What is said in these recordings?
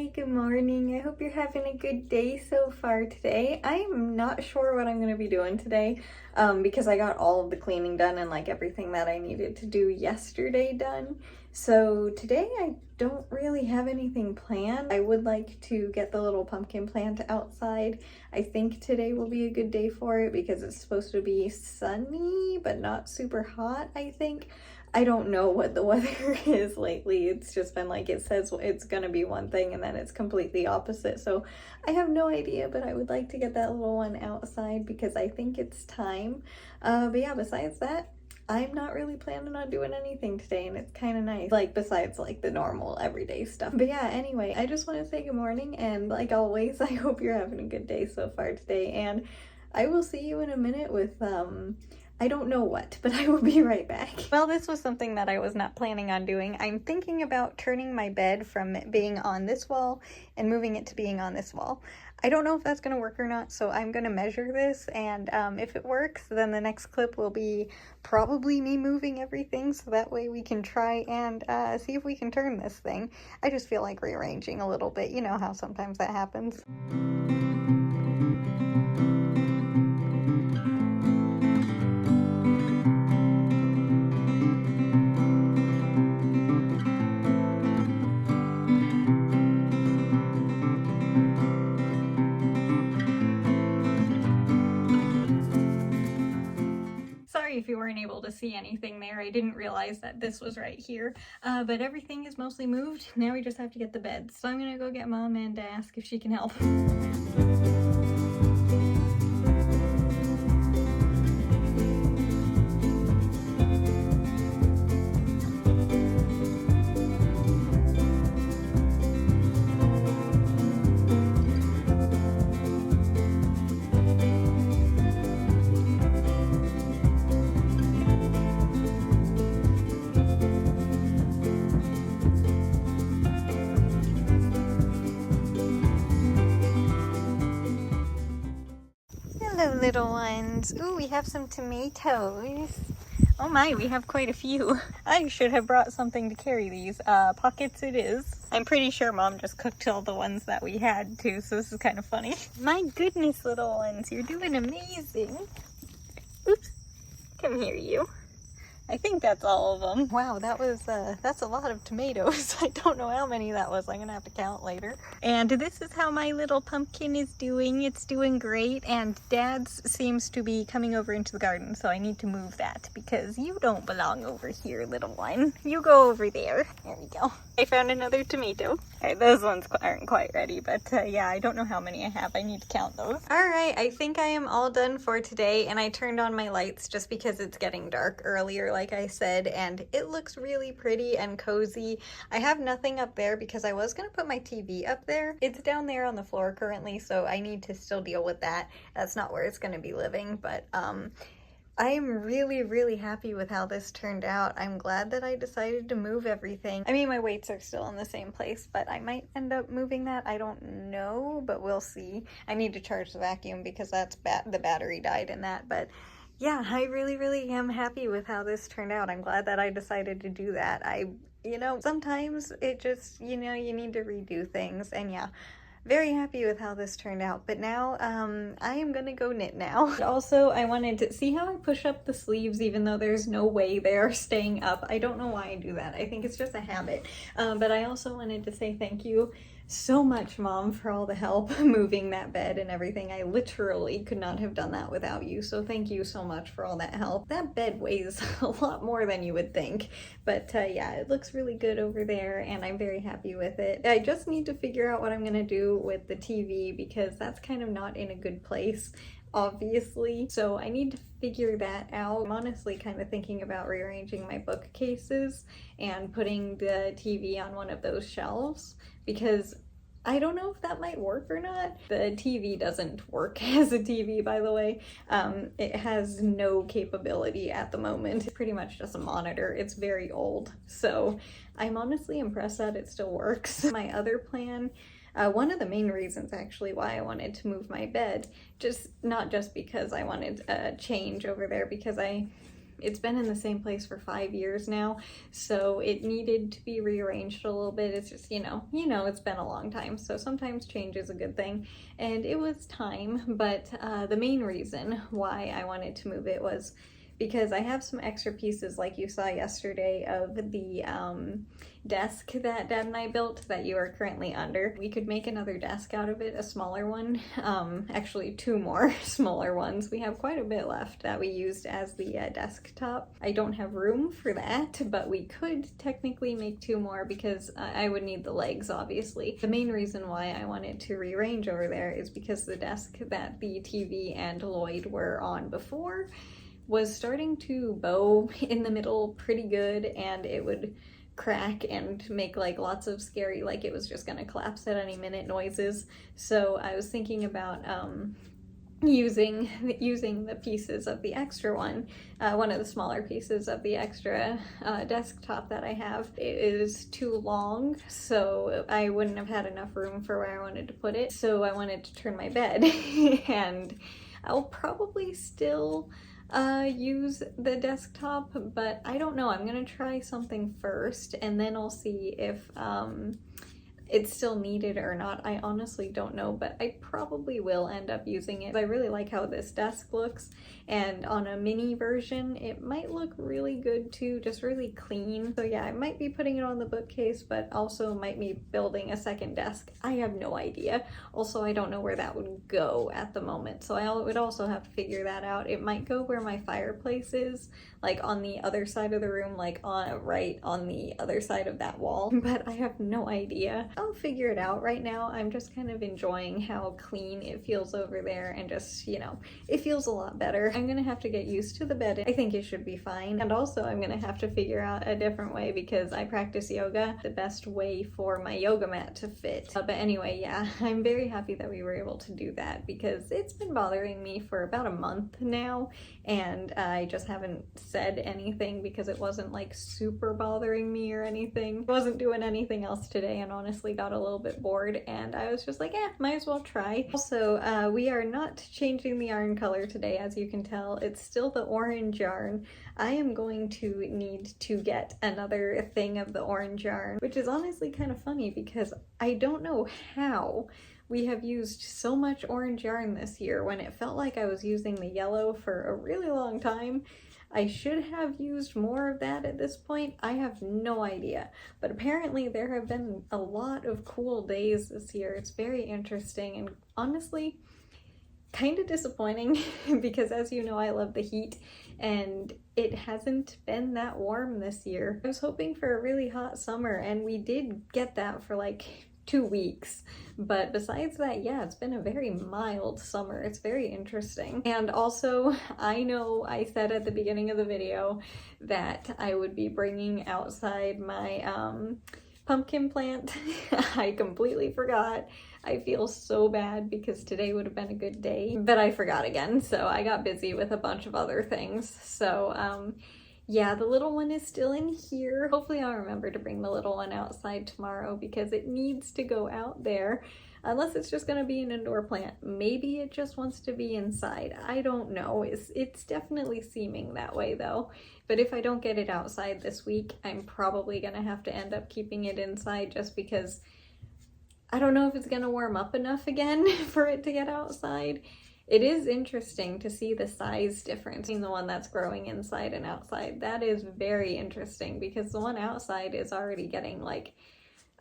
Hi, good morning. I hope you're having a good day so far today. I'm not sure what I'm going to be doing today because I got all of the cleaning done and like everything that I needed to do yesterday done. So today I don't really have anything planned. I would like to get the little pumpkin plant outside. I think today will be a good day for it because it's supposed to be sunny but not super hot, I think. I don't know what the weather is lately. It's just been like it says it's gonna be one thing and then it's completely opposite. So I have no idea, but I would like to get that little one outside because I think it's time. But yeah, besides that, I'm not really planning on doing anything today and it's kind of nice. Like besides like the normal everyday stuff. But yeah, anyway, I just want to say good morning and like always, I hope you're having a good day so far today. And I will see you in a minute with I don't know what, but I will be right back. Well, this was something that I was not planning on doing. I'm thinking about turning my bed from being on this wall and moving it to being on this wall. I don't know if that's going to work or not, so I'm going to measure this, and if it works, then the next clip will be probably me moving everything, so that way we can try and see if we can turn this thing. I just feel like rearranging a little bit. You know how sometimes that happens. Sorry if you weren't able to see anything there. I didn't realize that this was right here. But everything is mostly moved. Now we just have to get the bed. So I'm gonna go get Mom and ask if she can help. Hello, little ones. Ooh, we have some tomatoes. Oh my, we have quite a few. I should have brought something to carry these. Pockets it is. I'm pretty sure Mom just cooked all the ones that we had too, so this is kind of funny. My goodness, little ones, you're doing amazing. Oops, come here, you. I think that's all of them. Wow, that's a lot of tomatoes. I don't know how many that was. I'm gonna have to count later. And this is how my little pumpkin is doing. It's doing great, and Dad's seems to be coming over into the garden, so I need to move that because you don't belong over here, little one. You go over there. There we go. I found another tomato. All right, those ones aren't quite ready, but yeah, I don't know how many I have. I need to count those. All right, I think I am all done for today, and I turned on my lights just because it's getting dark earlier, like I said, and it looks really pretty and cozy. I have nothing up there because I was gonna put my TV up there. It's down there on the floor currently, so I need to still deal with that. That's not where it's gonna be living, but I'm really happy with how this turned out. I'm glad that I decided to move everything. I mean, my weights are still in the same place, but I might end up moving that. I don't know, but we'll see. I need to charge the vacuum because that's the battery died in that, but yeah, I really am happy with how this turned out. I'm glad that I decided to do that. You know, sometimes it just, you know, you need to redo things, and yeah. Very happy with how this turned out, but now I am gonna go knit now. Also, I wanted to see how I push up the sleeves even though there's no way they're staying up. I don't know why I do that. I think it's just a habit. But I also wanted to say thank you so much, Mom, for all the help moving that bed and everything. I literally could not have done that without you, so thank you so much for all that help. That bed weighs a lot more than you would think, but yeah, it looks really good over there and I'm very happy with it. I just need to figure out what I'm gonna do with the TV because that's kind of not in a good place, obviously, so I need to figure that out. I'm honestly kind of thinking about rearranging my bookcases and putting the TV on one of those shelves because I don't know if that might work or not. The TV doesn't work as a TV, by the way. It has no capability at the moment. It's pretty much just a monitor. It's very old, so I'm honestly impressed that it still works. My other plan, one of the main reasons actually why I wanted to move my bed, not just because I wanted a change over there, because I it's been in the same place for 5 years now, so it needed to be rearranged a little bit. It's just, it's been a long time, so sometimes change is a good thing, and it was time. But the main reason why I wanted to move it was because I have some extra pieces, like you saw yesterday, of the desk that Dad and I built that you are currently under. We could make another desk out of it, a smaller one, actually 2 more smaller ones. We have quite a bit left that we used as the desktop. I don't have room for that, but we could technically make 2 more because I would need the legs, obviously. The main reason why I wanted to rearrange over there is because the desk that the TV and Lloyd were on before was starting to bow in the middle pretty good, and it would crack and make like lots of scary, like it was just gonna collapse at any minute noises. So I was thinking about using the pieces of the extra one of the smaller pieces of the extra desktop that I have. It is too long, so I wouldn't have had enough room for where I wanted to put it, so I wanted to turn my bed and I'll probably still use the desktop, but I don't know. I'm gonna try something first and then I'll see if it's still needed or not. I honestly don't know, but I probably will end up using it. I really like how this desk looks, and on a mini version it might look really good too, just really clean. So yeah, I might be putting it on the bookcase, but also might be building a second desk. I have no idea. Also, I don't know where that would go at the moment, so I would also have to figure that out. It might go where my fireplace is, like on the other side of the room, like right on the other side of that wall, but I have no idea. I'll figure it out. Right now I'm just kind of enjoying how clean it feels over there, and just, it feels a lot better. I'm gonna have to get used to the bed. I think it should be fine, and also I'm gonna have to figure out a different way because I practice yoga, the best way for my yoga mat to fit. But anyway, yeah, I'm very happy that we were able to do that because it's been bothering me for about a month now, and I just haven't said anything because it wasn't like super bothering me or anything. I wasn't doing anything else today and honestly got a little bit bored, and I was just like, might as well try. Also, we are not changing the yarn color today, as you can tell. It's still the orange yarn. I am going to need to get another thing of the orange yarn, which is honestly kind of funny because I don't know how we have used so much orange yarn this year when it felt like I was using the yellow for a really long time. I should have used more of that at this point. I have no idea, but apparently there have been a lot of cool days this year. It's very interesting and honestly kind of disappointing because, as you know, I love the heat and it hasn't been that warm this year. I was hoping for a really hot summer and we did get that for like 2 weeks, but besides that, yeah, it's been a very mild summer. It's very interesting. And also, I know I said at the beginning of the video that I would be bringing outside my pumpkin plant. I completely forgot. I feel so bad because today would have been a good day, but I forgot again, so I got busy with a bunch of other things. So yeah, the little one is still in here. Hopefully I'll remember to bring the little one outside tomorrow because it needs to go out there. Unless it's just gonna be an indoor plant. Maybe it just wants to be inside. I don't know. It's definitely seeming that way though. But if I don't get it outside this week, I'm probably gonna have to end up keeping it inside just because I don't know if it's gonna warm up enough again for it to get outside. It is interesting to see the size difference in the one that's growing inside and outside. That is very interesting because the one outside is already getting like,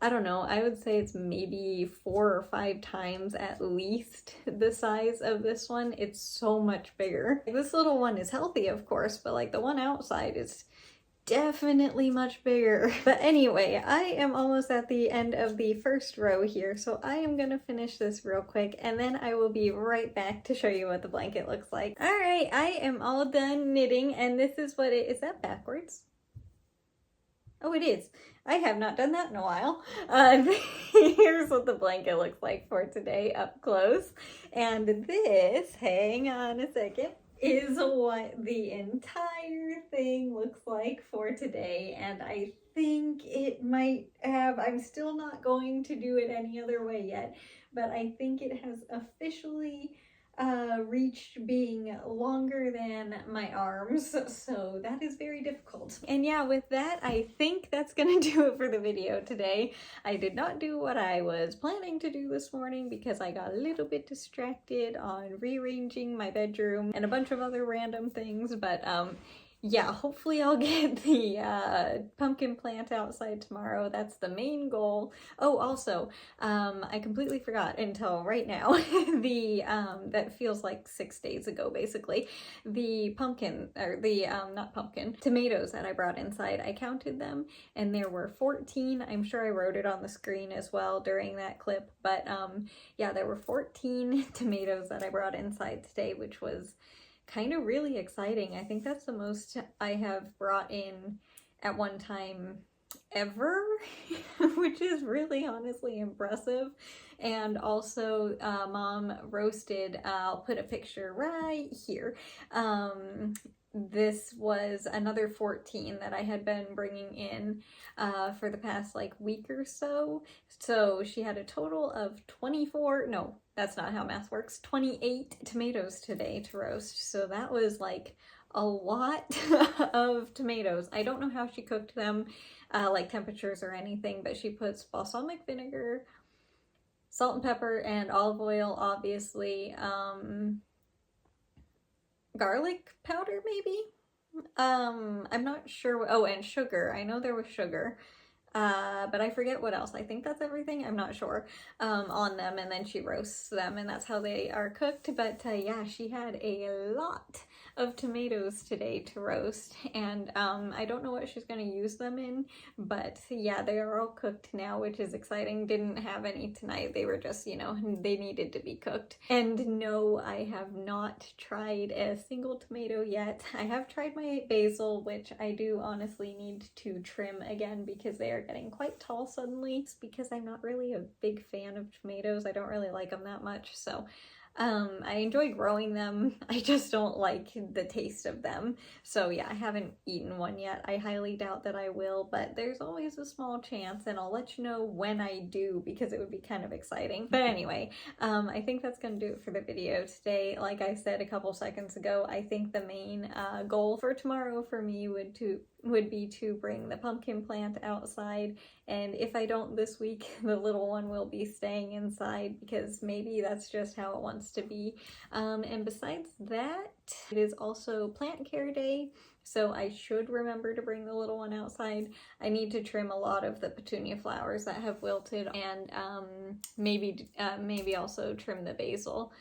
I don't know, I would say it's maybe 4 or 5 times at least the size of this one. It's so much bigger. This little one is healthy, of course, but like the one outside is definitely much bigger. But anyway, I am almost at the end of the first row here, so I am gonna finish this real quick and then I will be right back to show you what the blanket looks like. All right, I am all done knitting and this is what it is. That backwards? Oh, it is. I have not done that in a while. Here's what the blanket looks like for today up close. And this, hang on a second, is what the entire thing looks like for today. And I think it might have, I'm still not going to do it any other way yet, but I think it has officially reach being longer than my arms, so that is very difficult. And yeah, with that, I think that's gonna do it for the video today. I did not do what I was planning to do this morning because I got a little bit distracted on rearranging my bedroom and a bunch of other random things, but yeah, hopefully I'll get the pumpkin plant outside tomorrow. That's the main goal. Oh, also, I completely forgot until right now, that feels like 6 days ago, basically, the pumpkin, or the, not pumpkin, tomatoes that I brought inside, I counted them, and there were 14. I'm sure I wrote it on the screen as well during that clip, but yeah, there were 14 tomatoes that I brought inside today, which was kind of really exciting. I think that's the most I have brought in at one time ever, which is really honestly impressive. And also mom roasted, I'll put a picture right here, this was another 14 that I had been bringing in for the past like week or so. So she had a total of 24, no, that's not how math works, 28 tomatoes today to roast. So that was like a lot of tomatoes. I don't know how she cooked them, like temperatures or anything, but she puts balsamic vinegar, salt and pepper, and olive oil, obviously, garlic powder maybe? I'm not sure. Oh, and sugar. I know there was sugar. But I forget what else. I think that's everything. I'm not sure on them, and then she roasts them, and that's how they are cooked. But yeah, she had a lot of tomatoes today to roast, and I don't know what she's going to use them in, but yeah, they are all cooked now, which is exciting. Didn't have any tonight. They were just, you know, they needed to be cooked. And no, I have not tried a single tomato yet. I have tried my basil, which I do honestly need to trim again because they are getting quite tall suddenly. It's because I'm not really a big fan of tomatoes. I don't really like them that much, so I enjoy growing them. I just don't like the taste of them. So yeah, I haven't eaten one yet. I highly doubt that I will, but there's always a small chance, and I'll let you know when I do because it would be kind of exciting. But anyway, I think that's gonna do it for the video today. Like I said a couple seconds ago, I think the main goal for tomorrow for me would be to bring the pumpkin plant outside, and if I don't this week, the little one will be staying inside because maybe that's just how it wants to be. And besides that, it is also plant care day, so I should remember to bring the little one outside. I need to trim a lot of the petunia flowers that have wilted, and maybe also trim the basil.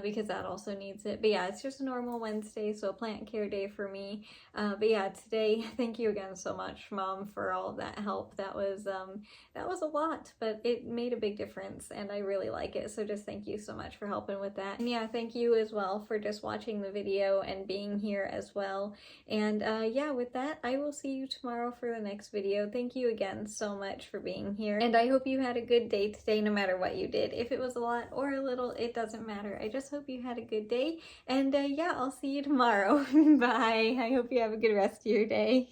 Because that also needs it. But yeah, it's just a normal Wednesday, so plant care day for me. But yeah, today, thank you again so much, Mom, for all of that help. That was a lot, but it made a big difference, and I really like it. So just thank you so much for helping with that. And yeah, thank you as well for just watching the video and being here as well. And yeah, with that, I will see you tomorrow for the next video. Thank you again so much for being here, and I hope you had a good day today, no matter what you did. If it was a lot or a little, it doesn't matter. I just hope you had a good day, and yeah, I'll see you tomorrow. Bye. I hope you have a good rest of your day.